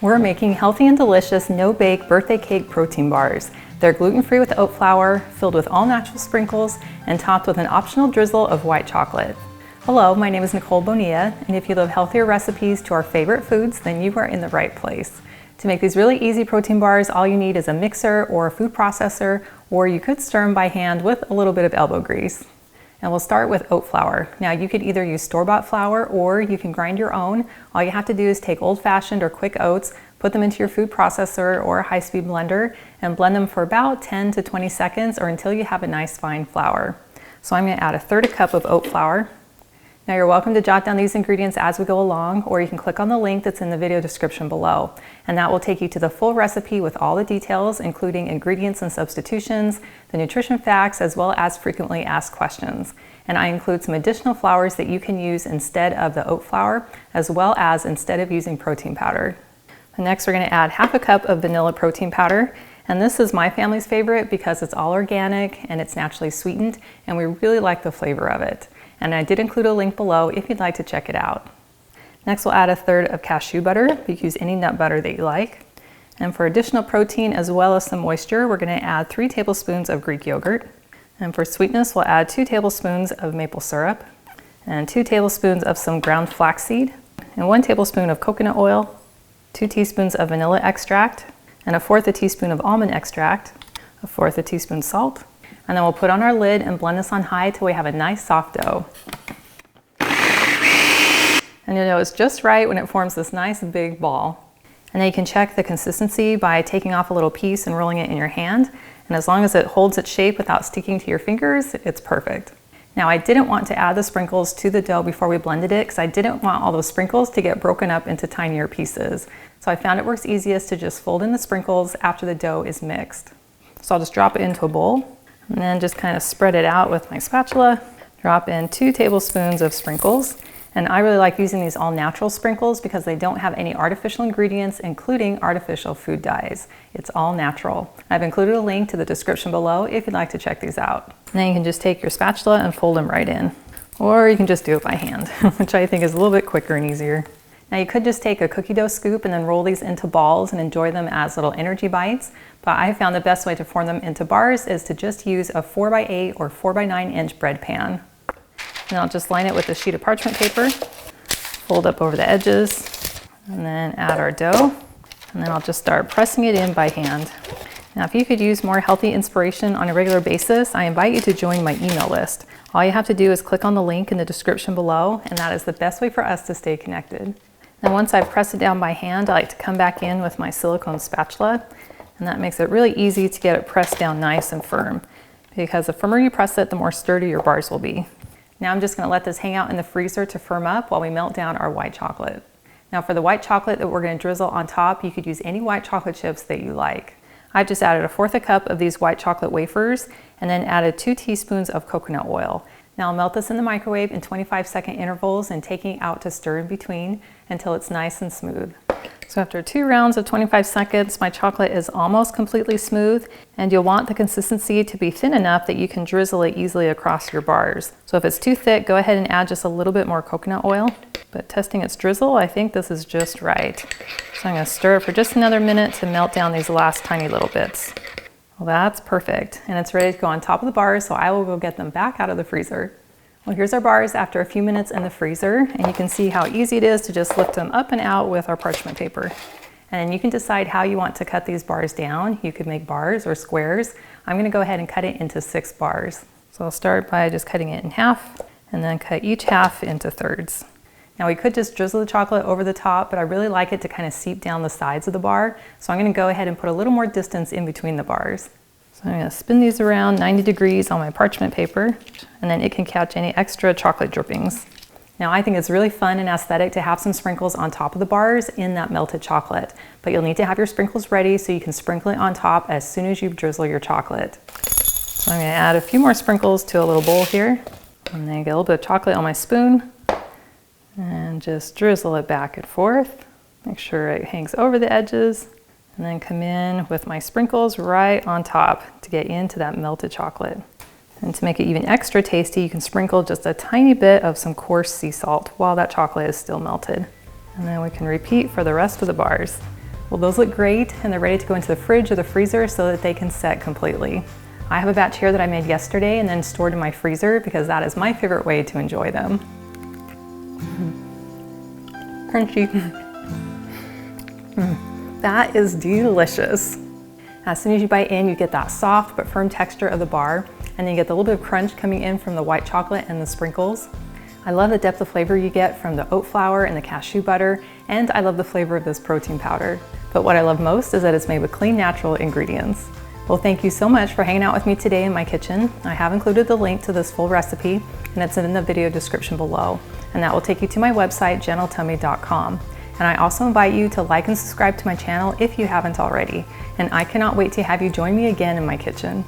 We're making healthy and delicious no-bake birthday cake protein bars. They're gluten-free with oat flour, filled with all-natural sprinkles, and topped with an optional drizzle of white chocolate. Hello, my name is Nicole Bonilla, and if you love healthier recipes to our favorite foods, then you are in the right place. To make these really easy protein bars, all you need is a mixer or a food processor, or you could stir them by hand with a little bit of elbow grease. And we'll start with oat flour. Now you could either use store-bought flour or you can grind your own. All you have to do is take old-fashioned or quick oats, put them into your food processor or a high-speed blender, and blend them for about 10 to 20 seconds or until you have a nice fine flour. So I'm going to add 1/3 cup of oat flour. Now you're welcome to jot down these ingredients as we go along, or you can click on the link that's in the video description below. And that will take you to the full recipe with all the details, including ingredients and substitutions, the nutrition facts, as well as frequently asked questions. And I include some additional flours that you can use instead of the oat flour, as well as instead of using protein powder. And next we're going to add 1/2 cup of vanilla protein powder. And this is my family's favorite because it's all organic and it's naturally sweetened, and we really like the flavor of it. And I did include a link below if you'd like to check it out. Next we'll add 1/3 of cashew butter. You can use any nut butter that you like. And for additional protein as well as some moisture, we're going to add 3 tablespoons of Greek yogurt. And for sweetness, we'll add 2 tablespoons of maple syrup and 2 tablespoons of some ground flaxseed and 1 tablespoon of coconut oil, 2 teaspoons of vanilla extract, and 1/4 teaspoon of almond extract, 1/4 teaspoon salt. And then we'll put on our lid and blend this on high till we have a nice soft dough. And you'll know it's just right when it forms this nice big ball. And then you can check the consistency by taking off a little piece and rolling it in your hand. And as long as it holds its shape without sticking to your fingers, it's perfect. Now I didn't want to add the sprinkles to the dough before we blended it because I didn't want all those sprinkles to get broken up into tinier pieces. So I found it works easiest to just fold in the sprinkles after the dough is mixed. So I'll just drop it into a bowl and then just kind of spread it out with my spatula. Drop in 2 tablespoons of sprinkles. And I really like using these all natural sprinkles because they don't have any artificial ingredients, including artificial food dyes. It's all natural. I've included a link to the description below if you'd like to check these out. And then you can just take your spatula and fold them right in. Or you can just do it by hand, which I think is a little bit quicker and easier. Now you could just take a cookie dough scoop and then roll these into balls and enjoy them as little energy bites. But I found the best way to form them into bars is to just use a 4x8 or 4x9 inch bread pan. And I'll just line it with a sheet of parchment paper, fold up over the edges, and then add our dough. And then I'll just start pressing it in by hand. Now, if you could use more healthy inspiration on a regular basis, I invite you to join my email list. All you have to do is click on the link in the description below, and that is the best way for us to stay connected. Now, once I've pressed it down by hand, I like to come back in with my silicone spatula, and that makes it really easy to get it pressed down nice and firm, because the firmer you press it, the more sturdy your bars will be. Now I'm just going to let this hang out in the freezer to firm up while we melt down our white chocolate. Now for the white chocolate that we're going to drizzle on top, you could use any white chocolate chips that you like. I've just added 1/4 cup of these white chocolate wafers and then added 2 teaspoons of coconut oil. Now I'll melt this in the microwave in 25-second intervals and taking it out to stir in between until it's nice and smooth. So after 2 rounds of 25 seconds, my chocolate is almost completely smooth, and you'll want the consistency to be thin enough that you can drizzle it easily across your bars. So if it's too thick, go ahead and add just a little bit more coconut oil. But testing its drizzle, I think this is just right. So I'm going to stir it for just another minute to melt down these last tiny little bits. Well, that's perfect, and it's ready to go on top of the bars, so I will go get them back out of the freezer. Well, here's our bars after a few minutes in the freezer, and you can see how easy it is to just lift them up and out with our parchment paper. And you can decide how you want to cut these bars down. You could make bars or squares. I'm going to go ahead and cut it into 6 bars. So I'll start by just cutting it in half and then cut each half into thirds. Now we could just drizzle the chocolate over the top, but I really like it to kind of seep down the sides of the bar. So I'm going to go ahead and put a little more distance in between the bars. So I'm going to spin these around 90 degrees on my parchment paper, and then it can catch any extra chocolate drippings. Now I think it's really fun and aesthetic to have some sprinkles on top of the bars in that melted chocolate, but you'll need to have your sprinkles ready so you can sprinkle it on top as soon as you drizzle your chocolate. So I'm going to add a few more sprinkles to a little bowl here, and then get a little bit of chocolate on my spoon, and just drizzle it back and forth. Make sure it hangs over the edges. And then come in with my sprinkles right on top to get into that melted chocolate. And to make it even extra tasty, you can sprinkle just a tiny bit of some coarse sea salt while that chocolate is still melted. And then we can repeat for the rest of the bars. Well, those look great and they're ready to go into the fridge or the freezer so that they can set completely. I have a batch here that I made yesterday and then stored in my freezer because that is my favorite way to enjoy them. Crunchy. That is delicious. As soon as you bite in, you get that soft but firm texture of the bar, and then you get the little bit of crunch coming in from the white chocolate and the sprinkles. I love the depth of flavor you get from the oat flour and the cashew butter, and I love the flavor of this protein powder. But what I love most is that it's made with clean, natural ingredients. Well, thank you so much for hanging out with me today in my kitchen. I have included the link to this full recipe, and it's in the video description below. And that will take you to my website, gentletummy.com. And I also invite you to like and subscribe to my channel if you haven't already. And I cannot wait to have you join me again in my kitchen.